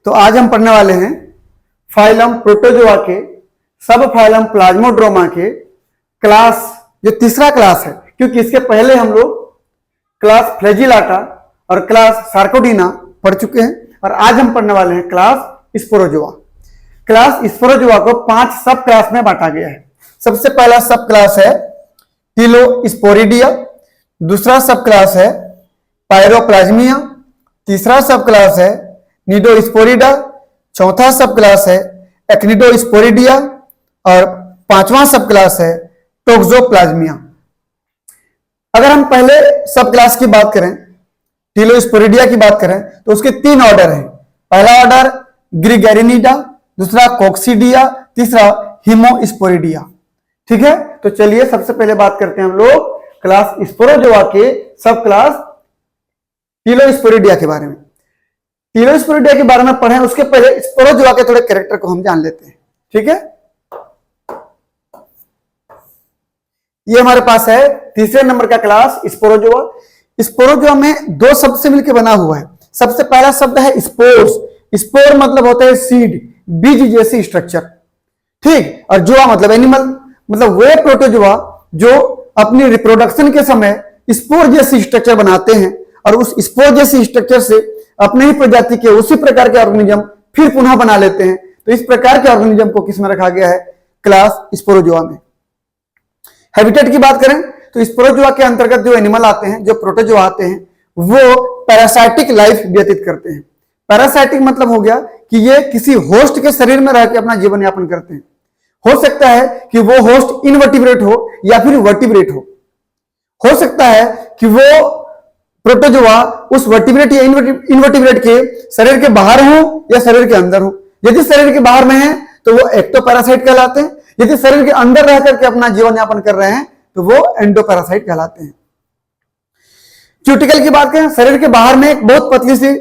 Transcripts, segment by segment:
तो आज हम पढ़ने वाले हैं फाइलम प्रोटोजोआ के सब फाइलम प्लाज्मोड्रोमा के क्लास, जो तीसरा क्लास है, क्योंकि इसके पहले हम लोग क्लास फ्लैजिलाटा और क्लास सार्कोडीना पढ़ चुके हैं और आज हम पढ़ने वाले हैं क्लास स्पोरोजोआ। क्लास स्पोरोजोआ को 5 सब क्लास में बांटा गया है। सबसे पहला सब क्लास है टिलोस्पोरिडिया, दूसरा सब क्लास है पायरोप्लाज्मिया, तीसरा सब क्लास है निडोस्पोरिडा, चौथा सब क्लास है एक्निडोस्पोरिडिया और पांचवा सब क्लास है टोक्सोप्लाज्मिया। अगर हम पहले सब क्लास की बात करें, टिलोस्पोरिडिया की बात करें, तो उसके 3 ऑर्डर हैं। पहला ऑर्डर ग्रिगेरिनिडा, दूसरा कोक्सीडिया, तीसरा हीमोस्पोरिडिया। ठीक है, तो चलिए सबसे पहले बात करते हैं हम लोग क्लास स्पोरोजोआ के सब क्लास टिलोस्पोरिडिया के बारे में। टिलोस्पोरिडिया के बारे में पढ़ें, उसके पहले स्पोरोजोआ के थोड़े कैरेक्टर को हम जान लेते हैं। ठीक है, ये हमारे पास है तीसरे नंबर का क्लास स्पोरोजोआ। स्पोरोजोआ में 2 शब्द से मिलकर बना हुआ है। सबसे पहला शब्द है स्पोर्स। स्पोर मतलब होता है सीड, बीज जैसी स्ट्रक्चर। ठीक, और जोआ मतलब एनिमल, मतलब वे प्रोटोजोआ जो अपनी रिप्रोडक्शन के समय स्पोर जैसी स्ट्रक्चर बनाते हैं और उस स्पोर जैसी स्ट्रक्चर से अपने ही प्रजाति के उसी प्रकार के ऑर्गेनिज्म फिर पुनः बना लेते हैं। तो इस प्रकार के ऑर्गेनिज्म को किस में रखा गया है? क्लास स्पोरोजोआ में। हैबिटेट की बात करें तो स्पोरोजोआ के अंतर्गत जो एनिमल आते हैं, जो प्रोटोजोआ आते हैं, वो पैरासाइटिक लाइफ व्यतीत करते हैं। पैरासाइटिक मतलब हो गया कि ये किसी होस्ट के शरीर में रहकर अपना जीवन यापन करते हैं। हो सकता है कि वो होस्ट इनवर्टिब्रेट हो या फिर वर्टिब्रेट हो सकता है कि वो प्रोटोजोआ उस वर्टिब्रेट या इनवर्टिब्रेट के शरीर के बाहर हो या शरीर के अंदर हो। यदि शरीर के बाहर में है तो वो एक्टोपैरासाइट कहलाते हैं, यदि शरीर के अंदर रह करके अपना जीवन यापन कर रहे हैं तो वो एंडोपैरासाइट कहलाते हैं। क्यूटिकल की बात करें, शरीर के बाहर में एक बहुत पतली सी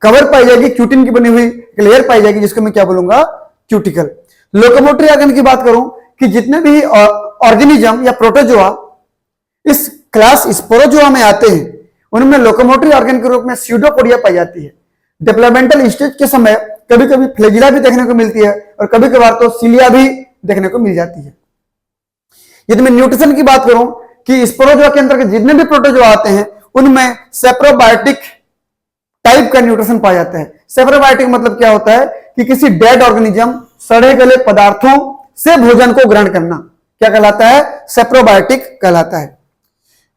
कवर पाई जाएगी, क्यूटिन की बनी हुई लेयर पाई जाएगी, जिसको मैं क्या बोलूंगा? क्यूटिकल। लोकोमोटरी ऑर्गन की बात करूं कि जितने भी ऑर्गेनिज्म या प्रोटोजोआ इस क्लास स्पोरोजोआ में आते हैं, उनमें लोकोमोटरी ऑर्गन के रूप में स्यूडोपोडिया पाई जाती है। डेवलपमेंटल स्टेज के समय कभी कभी फ्लैजिला भी देखने को मिलती है और कभी कभार तो सिलिया भी देखने को मिल जाती है। यदि मैं न्यूट्रिशन की बात करूं कि स्पोरोजोआ के अंतर्गत जितने भी प्रोटोजोआ आते हैं उनमें सेप्रोबायोटिक टाइप का न्यूट्रिशन पाया जाता है। सेप्रोबायोटिक मतलब क्या होता है कि किसी डेड ऑर्गेनिज्म, सड़े गले पदार्थों से भोजन को ग्रहण करना क्या कहलाता है? सेप्रोबायोटिक कहलाता है।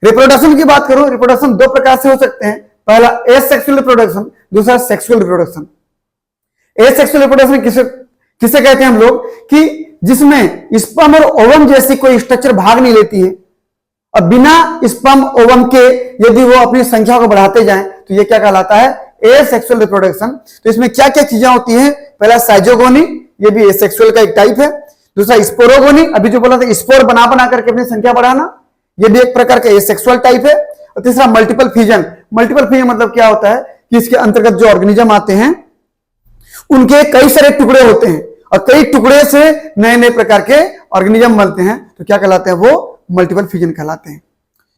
रिप्रोडक्शन की बात करूं, रिप्रोडक्शन 2 प्रकार से हो सकते हैं। पहला एसेक्सुअल रिप्रोडक्शन, दूसरा सेक्सुअल रिप्रोडक्शन। एसेक्सुअल रिप्रोडक्शन किसे कहते हैं हम लोग? कि जिसमें स्पर्म और ओवम जैसी कोई स्ट्रक्चर भाग नहीं लेती है और बिना स्पर्म ओवम के यदि वो अपनी संख्या को बढ़ाते जाएं तो ये क्या कहलाता है? Asexual reproduction. तो इसमें क्या क्या चीजें होती हैं? पहला साइजोगोनी, ये भी एसेक्सुअल का एक टाइप है। दूसरा स्पोरोगोनी, अभी जो बोला था स्पोर बना बना करके अपनी संख्या बढ़ाना, ये भी एक प्रकार का एसेक्सुअल टाइप है। और तीसरा मल्टीपल फ्यूजन। मल्टीपल फ्यूजन मतलब क्या होता है कि इसके अंतर्गत जो ऑर्गेनिज्म आते हैं उनके कई सारे टुकड़े होते हैं और कई टुकड़े से नए नए प्रकार के ऑर्गेनिज्म बनते हैं, तो क्या कहलाते हैं? वो मल्टीपल फ्यूजन कहलाते हैं।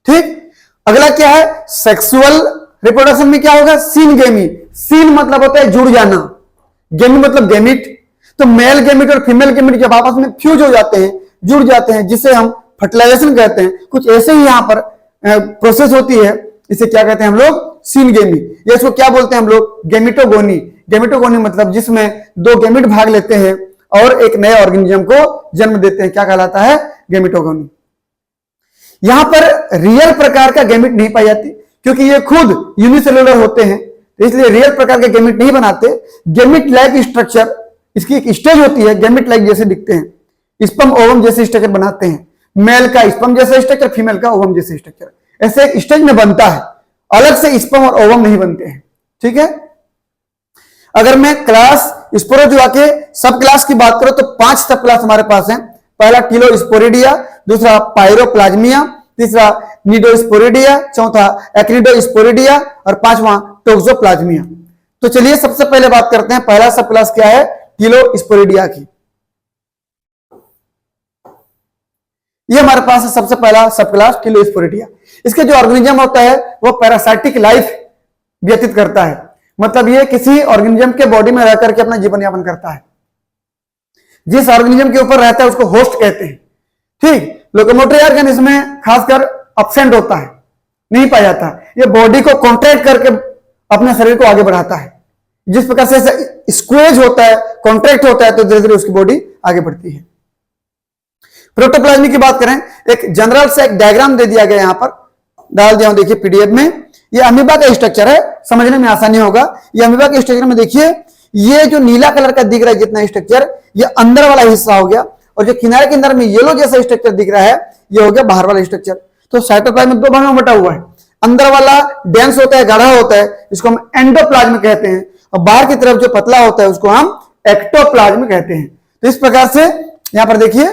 ठीक, अगला क्या है? सेक्सुअल रिप्रोडक्शन में क्या होगा? सिनगेमी। सिन मतलब होता है जुड़ जाना, गेमी मतलब गेमिट। तो मेल गेमिट और फीमेल गेमिट जब आपस में फ्यूज हो जाते हैं, जुड़ जाते हैं, जिसे हम फर्टिलाइजेशन कहते हैं, कुछ ऐसे ही यहां पर प्रोसेस होती है। इसे क्या कहते हैं हम लोग? सिनगेमी। या इसको क्या बोलते हैं हम लोग? गेमिटोगोनी। गेमिटोगोनी मतलब जिसमें 2 गेमिट भाग लेते हैं और एक नए ऑर्गेनिज्म को जन्म देते हैं, क्या कहलाता है? गेमिटोगोनी। यहां पर रियल प्रकार का गेमिट नहीं पाई जाती क्योंकि ये खुद यूनिसेलुलर होते हैं, तो इसलिए रियल प्रकार के गेमिट नहीं बनाते। गेमिट लाइक स्ट्रक्चर, इसकी एक स्टेज होती है, गेमिट लाइक जैसे दिखते हैं, स्पर्म ओवम जैसे स्ट्रक्चर बनाते हैं। मेल का स्पर्म जैसा स्ट्रक्चर, फीमेल का ओवम जैसे स्ट्रक्चर, ऐसे एक स्टेज में बनता है। अलग से स्पर्म और ओवम नहीं बनते हैं। ठीक है, अगर मैं क्लास स्पोरोजोआ के सब क्लास की बात करूं तो 5 सब क्लास हमारे पास हैं। पहला टिलोस्पोरिडिया, दूसरा पायरोप्लाज्मिया, तीसरा निडोस्पोरिडिया, चौथा एक्निडोस्पोरिडिया और पांचवा टोक्सोप्लाज्मिया। तो चलिए सबसे पहले बात करते हैं पहला सब क्लास क्या है? टिलोस्पोरिडिया की। ये हमारे पास है सबसे पहला सब क्लास टिलोस्पोरिडिया। इसके जो ऑर्गेनिज्म होता है वो पैरासाइटिक लाइफ व्यतीत करता है। मतलब ये किसी ऑर्गेनिज्म के बॉडी में रह करके अपना जीवन यापन करता है। जिस ऑर्गेनिज्म के ऊपर रहता है उसको होस्ट कहते हैं। ठीक, लोकोमोटरी ऑर्गन इसमें खासकर अब्सेंट होता है, नहीं पाया जाता। ये बॉडी को कॉन्ट्रैक्ट करके अपने शरीर को आगे बढ़ाता है। जिस प्रकार से स्क्वेज होता है, कॉन्ट्रैक्ट होता है, तो धीरे धीरे उसकी बॉडी आगे बढ़ती है। प्रोटोप्लाज्म की बात करें, एक जनरल से एक डायग्राम दे दिया गया, यहां पर डाल दिया हूं, देखिए पीडीएफ में। ये अमीबा का स्ट्रक्चर है, समझने में आसानी होगा। ये अमीबा के स्ट्रक्चर में देखिए, ये जो नीला कलर का दिख रहा है जितना स्ट्रक्चर, ये अंदर वाला हिस्सा हो गया, और जो किनारे किनारे में येलो जैसा स्ट्रक्चर दिख रहा है, ये हो गया बाहर वाला स्ट्रक्चर। तो साइटोप्लाज्म दो भागों में बटा हुआ है। अंदर वाला डेंस होता है, गाढ़ा होता है, इसको हम एंडोप्लाज्म कहते हैं, और बाहर की तरफ जो पतला होता है उसको हम एक्टोप्लाज्म कहते हैं। तो इस प्रकार से यहां पर देखिए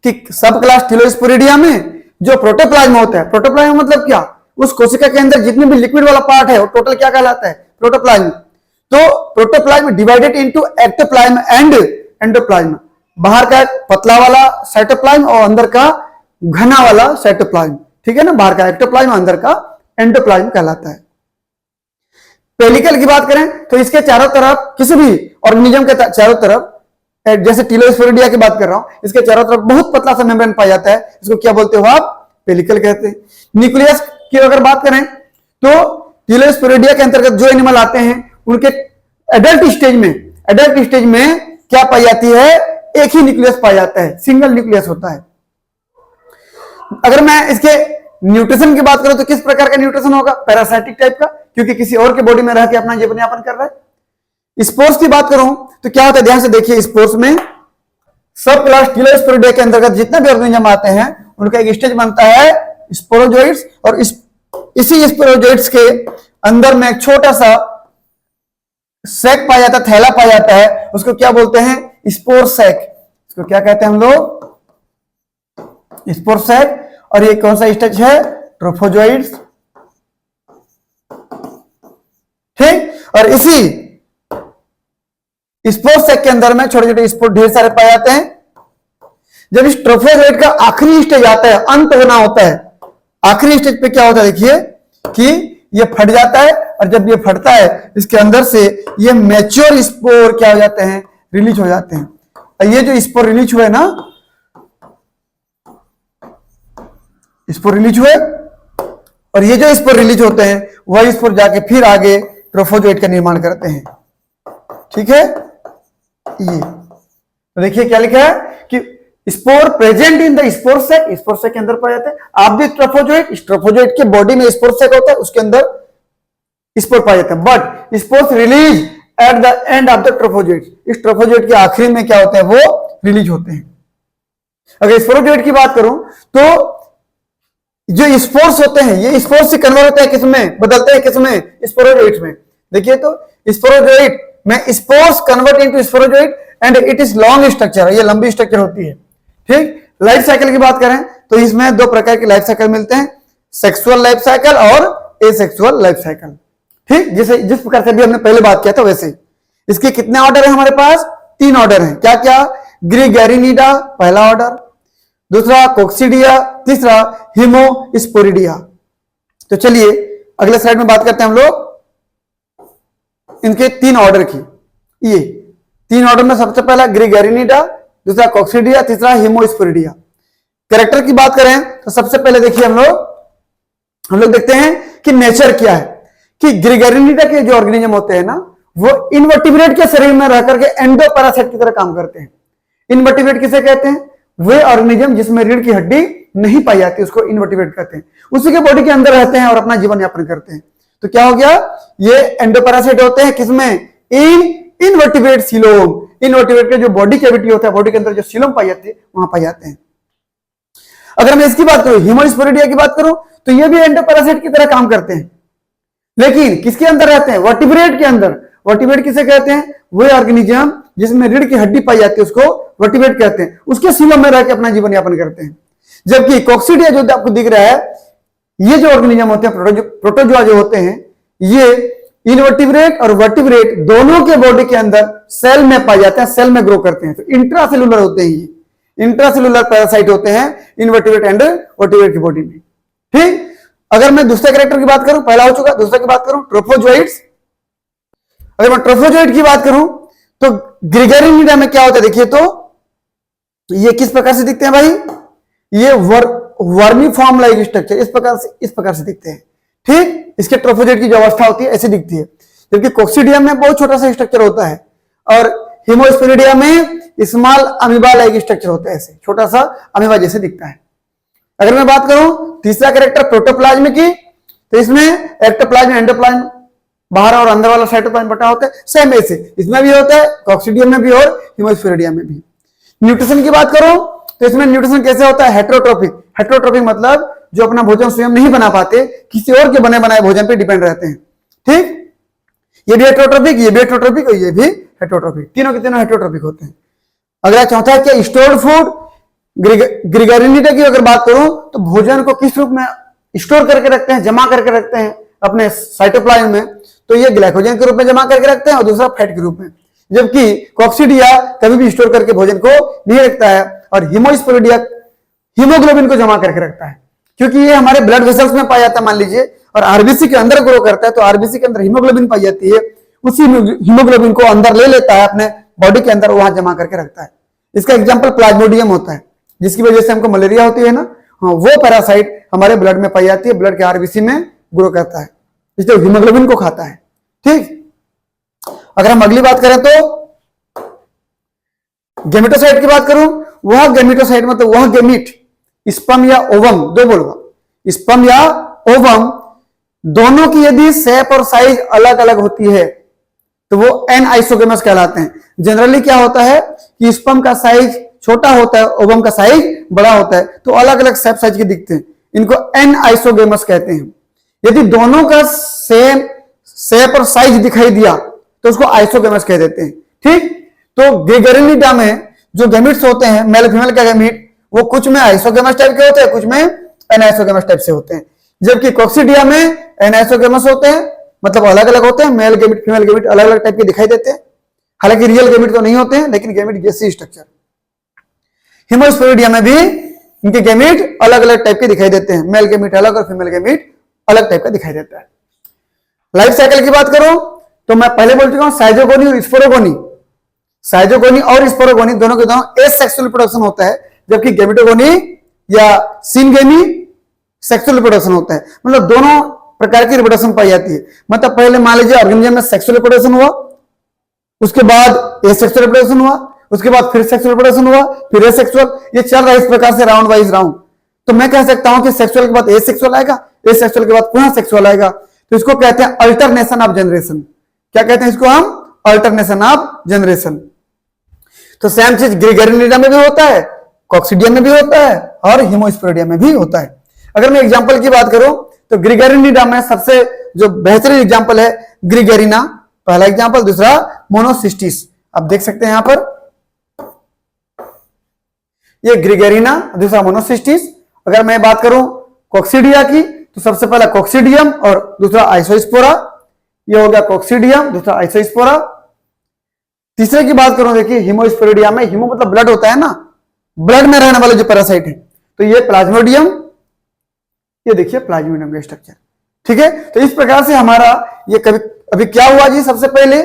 कि सब क्लास थिलोस्पोरिडिया में जो प्रोटोप्लाज्म होता है, प्रोटोप्लाज्म मतलब क्या, उस कोशिका के अंदर जितने भी लिक्विड वाला पार्ट है वो टोटल क्या कहलाता है, प्रोटोप्लाज्म। तो protoplasm divided into ectoplasm and endoplasm. बाहर का पतला वाला साइटोप्लाज्म और अंदर का घना वाला साइटोप्लाज्म, ठीक है ना। बाहर का एक्टोप्लाज्म, अंदर का एंडोप्लाज्म कहलाता है। पेलिकल की बात करें तो इसके चारों तरफ, किसी भी ऑर्गेनिज्म के चारों तरफ, जैसे टिलोस्पोरिडिया की बात कर रहा हूं, इसके चारों तरफ बहुत पतला सा मेम्ब्रेन पाया जाता है, इसको क्या बोलते हो आप, पेलिकल कहते हैं। न्यूक्लियस की अगर बात करें तो टिलोस्पोरिडिया के अंतर्गत जो एनिमल आते हैं उनके एडल्ट स्टेज में क्या पाई जाती है, एक ही न्यूक्लियस पाया जाता है, सिंगल न्यूक्लियस होता है। अगर मैं इसके न्यूट्रिशन की बात करूं तो किस प्रकार का न्यूट्रिशन होगा, पैरासाइटिक टाइप का, क्योंकि किसी और के बॉडी में रह के अपना जीवन यापन कर रहा है। स्पोर्स की बात करूं तो क्या होता है, ध्यान से देखिए, स्पोर्स में सब क्लास टिलोस्पोरिडिया के अंतर्गत जितने भी ऑर्गेनिज्म आते हैं उनका एक स्टेज बनता है स्पोरोजोइड्स, और इसी स्पोरोजोइड्स के अंदर में एक छोटा सा सैक पाया जाता है, थैला पाया जाता है, उसको क्या बोलते हैं, स्पोर सैक। इसको क्या कहते हैं हम लोग, स्पोर सैक। और ये कौन सा स्टेज है, ट्रोफोजोइड्स, ठीक। और इसी स्पोर सैक के अंदर में छोटे छोटे स्पोर ढेर सारे पाए जाते हैं। जब इस ट्रोफोजोइड का आखिरी स्टेज आता है, अंत होना होता है, आखिरी स्टेज पे क्या होता है, देखिए कि ये फट जाता है, और जब ये फटता है इसके अंदर से ये मैच्योर स्पोर क्या हो जाते हैं, रिलीज हो जाते हैं। और ये जो स्पोर रिलीज हुए ना, स्पोर रिलीज हुए, और ये जो स्पोर रिलीज होते हैं वह स्पोर जाके फिर आगे ट्रोफोजोइड का निर्माण करते हैं, ठीक है। ये तो देखिए क्या लिखा है कि spore present in the spore sac, spore sac के अंदर पाए जाते हैं। आप भी ट्रोफोजोइड, इस ट्रोफोजोइड के बॉडी में स्पोर सैक होता है, उसके अंदर स्पोर पाए जाते हैं, but spores release at the end of the trophozoite. इस ट्रोफोजोइड के आखिरी में क्या होते हैं, वो रिलीज होते हैं। अगर स्पोरोजोइड की बात करूं तो जो स्पोर्स होते हैं, ये स्पोर्स से कन्वर्ट होते हैं किसमें, बदलते हैं किसमें, स्पोरोजोइड्स में। देखिए तो स्पोरोजोइड में spores convert into sporozoite and it is long structure, ये लंबी स्ट्रक्चर होती है, ठीक। लाइफ साइकिल की बात करें तो इसमें दो प्रकार के लाइफ साइकिल मिलते हैं, सेक्सुअल लाइफ साइकिल और एसेक्सुअल लाइफ साइकिल, ठीक। जिस प्रकार से भी हमने पहले बात किया था वैसे। इसके कितने ऑर्डर है हमारे पास, 3 ऑर्डर हैं, क्या क्या, ग्रीगैरिनिडा पहला ऑर्डर, दूसरा कोक्सीडिया, तीसरा हिमोस्पोरिडिया। तो चलिए अगले स्लाइड में बात करते हैं हम लोग इनके 3 ऑर्डर की। ये 3 ऑर्डर में सबसे पहला ग्रीगैरिनिडा, दूसरा कोक्सीडिया, तीसरा हिमोस्पोरिडिया। कैरेक्टर की बात करें तो सबसे पहले देखिए हम लोग देखते हैं कि नेचर क्या है, कि ग्रीगैरिनिडा के जो ऑर्गेनिज्म होते हैं ना, वो इनवर्टिब्रेट के शरीर में रह करके एंडोपैरासाइट की तरह काम करते हैं। इनवर्टिब्रेट किसे कहते हैं, वे ऑर्गेनिज्म जिसमें रीढ़ की हड्डी नहीं पाई जाती उसको इनवर्टिब्रेट कहते हैं। उसी के बॉडी के अंदर रहते हैं और अपना जीवन यापन करते हैं। तो क्या हो गया, ये एंडोपैरासाइट होते हैं किसमें, इनवर्टिब्रेट सीलोम। इनवर्टिब्रेट के जो बॉडी कैविटी होता है, बॉडी के अंदर जो सीलोम पाई जाती है वहां पाई जाते हैं। अगर मैं इसकी बात करूं, हिमोस्पोरिडिया की बात करूं, तो ये भी एंडोपैरासाइट की तरह काम करते हैं, लेकिन किसके अंदर रहते हैं, वर्टिब्रेट के अंदर। वर्टिब्रेट किसे कहते हैं, वे ऑर्गेनिज्म जिसमें रीढ़ की हड्डी पाई जाती है उसको वर्टिब्रेट कहते हैं, उसके सीलोम में रह के अपना जीवन यापन करते हैं। जबकि कोक्सीडिया जो आपको दिख रहा है, ये जो ऑर्गेनिज्म होते हैं, प्रोटोजोआ जो होते हैं, ये इनवर्टिब्रेट और वर्टिब्रेट दोनों के बॉडी के अंदर सेल में पाए जाते हैं, सेल में ग्रो करते हैं। तो इंट्रासेलुलर होते हैं, ये इंट्रासेलुलर पैरासाइट होते हैं इनवर्टिब्रेट एंड वर्टिब्रेट की बॉडी में, ठीक। अगर मैं दूसरे कैरेक्टर की बात करूं, पहला हो चुका, दूसरे की बात करूं ट्रोफोजोइड्स, अगर मैं ट्रोफोजोइट की बात करूं तो ग्रिगेरिनिडा में क्या होता है देखिए, तो ये किस प्रकार से दिखते हैं भाई, ये वर्मी फॉर्म लाइक स्ट्रक्चर इस प्रकार से दिखते हैं। ठीक, इसके ट्रोफोजोइट की जो अवस्था होती है ऐसी दिखती है, जबकि कोक्सीडियम में बहुत छोटा सा स्ट्रक्चर होता है और हिमोस्पेरिडियम में स्मॉल अमीबा लाइक स्ट्रक्चर होता है, ऐसे छोटा सा अमीबा जैसे दिखता है। अगर मैं बात करूं तीसरा कैरेक्टर प्रोटोप्लाज्म की, तो इसमें एक्टोप्लाज्म, एंडोप्लाज्म, बाहर और अंदर वाला साइटोप्लाज्म बटा होता है, सेम ऐसे इसमें भी होता है, कोक्सीडियम में भी और हिमोस्पेरिडियम में भी। न्यूट्रिशन की बात करूं तो इसमें न्यूट्रिशन कैसे होता है, हेट्रोट्रोपिक। हेट्रोट्रोपिक मतलब जो अपना भोजन स्वयं नहीं बना पाते, किसी और के बने बनाए भोजन पे डिपेंड रहते हैं। ठीक, ये भी हेट्रोट्रोपिक, ये भी हेट्रोट्रोपिक और ये भी हेट्रोट्रोपिक, तीनों के तीनों हेट्रोट्रोपिक होते हैं। अगला चौथा है क्या, स्टोर्ड फूड। ग्रिगेरिनिडा की अगर बात करूं तो भोजन को किस रूप में स्टोर करके रखते हैं, जमा करके रखते हैं अपने साइटोप्लाज्म में, तो ये ग्लाइकोजन के रूप में जमा करके रखते हैं और दूसरा फैट के रूप में। जबकि कोक्सीडिया कभी भी स्टोर करके भोजन को नहीं रखता है और हिमोस्पेरिडिया हीमोग्लोबिन को जमा करके रखता है, क्योंकि ये हमारे ब्लड वेसल्स में पाया जाता है मान लीजिए, और आरबीसी के अंदर ग्रो करता है, तो आरबीसी के अंदर हीमोग्लोबिन पाई जाती है, उसी हीमोग्लोबिन को अंदर ले लेता है अपने बॉडी के अंदर, वहां जमा करके रखता है। इसका एग्जाम्पल प्लाज्मोडियम होता है, जिसकी वजह से हमको मलेरिया होती है ना, हाँ, वो पैरासाइट हमारे ब्लड में पाई जाती है, ब्लड के आरबीसी में ग्रो करता है, इसलिए हीमोग्लोबिन को खाता है। ठीक, अगर हम अगली बात करें तो गेमेटोसाइट की बात करूं, वह गेमेटोसाइट मतलब वह गेमीट, स्पर्म या ओवम, दो बोलूंगा, स्पर्म या ओवम, दोनों की यदि शेप और साइज अलग अलग होती है तो वो एन आइसोगेमस कहलाते हैं। जनरली क्या होता है कि स्पर्म का साइज छोटा होता है, ओवम का साइज बड़ा होता है, तो अलग अलग शेप साइज के दिखते हैं, इनको एन आइसोगेमस कहते हैं। यदि दोनों का सेम शेप और साइज दिखाई दिया तो उसको आइसोगेमस कह देते हैं। ठीक, तो ग्रिगेरिनिडा में जो गैमीट्स होते हैं, मेल फीमेल का गैमीट, वो कुछ में आइसोगेमस टाइप के होते हैं, कुछ में एनाइसोगेमस टाइप से होते हैं, जबकि कोक्सीडिया में एनाइसोगेमस होते हैं, मतलब अलग अलग होते हैं, मेल गैमीट फीमेल गैमीट अलग अलग टाइप के दिखाई देते हैं, हालांकि रियल गैमीट तो नहीं होते हैं, लेकिन गैमीट जैसी स्ट्रक्चर। हिमोस्पेरिडिया में भी इनके गैमीट अलग अलग टाइप के दिखाई देते हैं, मेल गैमीट अलग और फीमेल गैमीट अलग टाइप का दिखाई देता है। लाइफ साइकिल की बात करो तो मैं पहले बोल चुका हूं, साइजोगोनी और स्पोरोगोनी, साइजोगोनी और स्पोरोगोनी दोनों के दोनों एसेक्सुअल रिप्रोडक्शन होता है, जबकि गैमेटोगोनी या सिनगेमी सेक्सुअल रिप्रोडक्शन होता है, मतलब दोनों प्रकार की रिप्रोडक्शन पाई जाती है। मतलब पहले मान लीजिए ऑर्गेनिज्म में सेक्सुअल रिप्रोडक्शन हुआ, उसके बाद एसेक्सुअल रिप्रोडक्शन हुआ, उसके बाद फिर सेक्सुअल रिप्रोडक्शन हुआ, फिर एसेक्सुअल, ये चल रहा है इस प्रकार से राउंड वाइज राउंड। तो मैं कह सकता हूं कि सेक्सुअल के बाद एसेक्सुअल आएगा, एसेक्सुअल के बाद पुनः सेक्सुअल आएगा, तो इसको कहते हैं अल्टरनेशन ऑफ जनरेशन। क्या कहते हैं इसको हम, अल्टरनेशन ऑफ जनरेशन। तो सेम चीज ग्रिगेरिनिडा में भी होता है, कोक्सीडियम में भी होता है और हिमोस्पेरिडियम में भी होता है। अगर मैं एग्जांपल की बात करूं तो ग्रिगेरिनिडा में सबसे जो बेहतरीन एग्जांपल है ग्रिगेरिना, पहला एग्जांपल, दूसरा मोनोसिस्टिस। आप देख सकते हैं यहां पर ये ग्रिगेरिना, दूसरा मोनोसिस्टिस। अगर मैं बात करूं कोक्सीडिया की तो सबसे पहला कोक्सीडियम और दूसरा आइसोस्पोरा, ये हो गया कोक्सीडियम, दूसरा आइसोस्पोरा। तीसरे की बात करूं देखिए हिमोस्पेरिडिया में, हिमो मतलब ब्लड होता है ना, ब्लड में रहने वाले जो पैरासाइट है, तो ये प्लाज्मोडियम, ये देखिए प्लाज्मोडियम का स्ट्रक्चर। ठीक है, तो इस प्रकार से हमारा ये कभी अभी क्या हुआ जी, सबसे पहले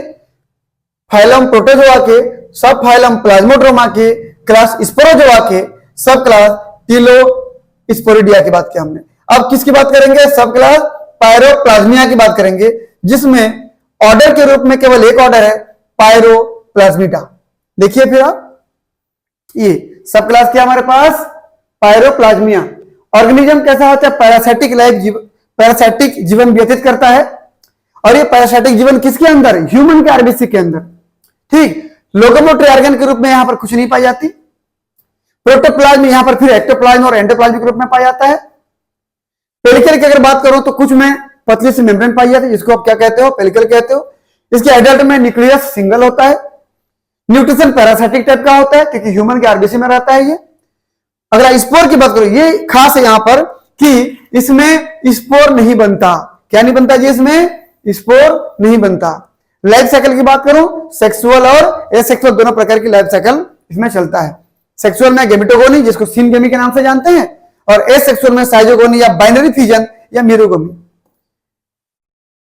फाइलम प्रोटोजोआ के, सब फाइलम प्लाज्मोड्रोमा के, क्लास स्पोरोजोआ के, सब क्लास टिलोस्पोरिडिया की बात की हमने। अब किसकी बात करेंगे, सब क्लास पायरोप्लाज्मिया की बात करेंगे, जिसमें ऑर्डर के रूप में केवल एक ऑर्डर है, पायरोप्लाज्मिडा। देखिए फिर आप ये सब क्लास क्या हमारे पास, पायरोप्लाज्मिया। ऑर्गेनिज्म कैसा होता है, पैरासाइटिक जीवन व्यतीत करता है, और ये पैरासाइटिक जीवन किसके अंदर, ह्यूमन के आरबीसी के अंदर। ठीक, लोकोमोटरी ऑर्गन के रूप में यहां पर कुछ नहीं पाई जाती। प्रोटोप्लाज्म यहां पर फिर एक्टोप्लाज्म और एंडोप्लाज्म के रूप में पाया जाता है। पेलिकल की अगर बात करो तो कुछ में पतली सी मेम्ब्रेन पाई जाती है, जिसको आप क्या कहते हो, पेलिकल कहते हो। इसके एडल्ट में न्यूक्लियस सिंगल होता है। न्यूट्रिशन पैरासाइटिक टाइप का होता है क्योंकि ह्यूमन के आरबीसी में रहता है ये। अगर स्पोर की बात करो, ये खास है यहां पर कि इसमें स्पोर नहीं बनता। क्या नहीं बनता जी, इसमें स्पोर नहीं बनता। लाइफ साइकिल की बात करूं, सेक्सुअल और एसेक्सुअल दोनों प्रकार की लाइफ साइकिल इसमें चलता है। सेक्सुअल में गेमेटोगोनी, जिसको सिनगेमी के नाम से जानते हैं, और एसेक्सुअल में साइजोगोनी या बाइनरी फिजन या मीरोगोमी।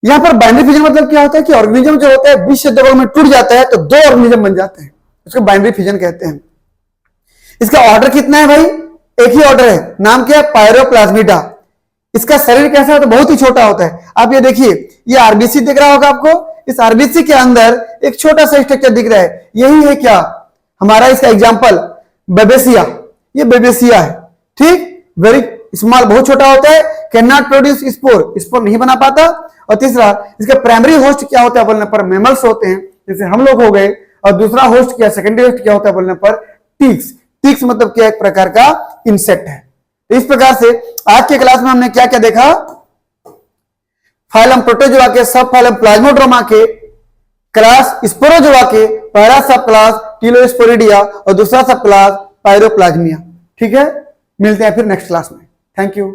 यहां पर बाइनरी फिजन मतलब क्या होता है कि ऑर्गेनिज्म जो होता है 20 से 2 में टूट जाता है तो 2 ऑर्गेनिज्म बन जाते हैं, उसको बाइनरी फिजन कहते हैं। इसका ऑर्डर कितना है भाई? एक ही ऑर्डर है, नाम क्या है? पायरोप्लाज्मिडा। इसका शरीर कैसा है? तो बहुत ही छोटा होता है। आप ये देखिए, ये आरबीसी दिख रहा होगा आपको, इस आरबीसी के अंदर एक छोटा सा स्ट्रक्चर दिख रहा है, यही है क्या हमारा इसका एग्जांपल बेबेसिया। ये बेबेसिया है, ठीक, वेरी स्मॉल, बहुत छोटा होता है, can not produce spore, spore नहीं बना पाता। और तीसरा, इसका प्राइमरी होस्ट क्या होता है बोलने पर? मैमल्स होते हैं, जैसे हम लोग हो गए। और दूसरा होस्ट क्या, सेकेंडरी होस्ट क्या होता है बोलने पर? टिक्स। टिक्स मतलब क्या? एक प्रकार का इंसेक्ट है। इस प्रकार से आज के क्लास में हमने क्या क्या देखा? फाइलम प्रोटोजोआ के, सब फाइलम प्लाज्मोड्रोमा के, क्लास स्पोरोजोआ के, पहला सब क्लास टिलोस्पोरिडिया और दूसरा सब क्लास पायरोप्लाज्मिया। ठीक है, मिलते हैं फिर नेक्स्ट क्लास में। Thank you.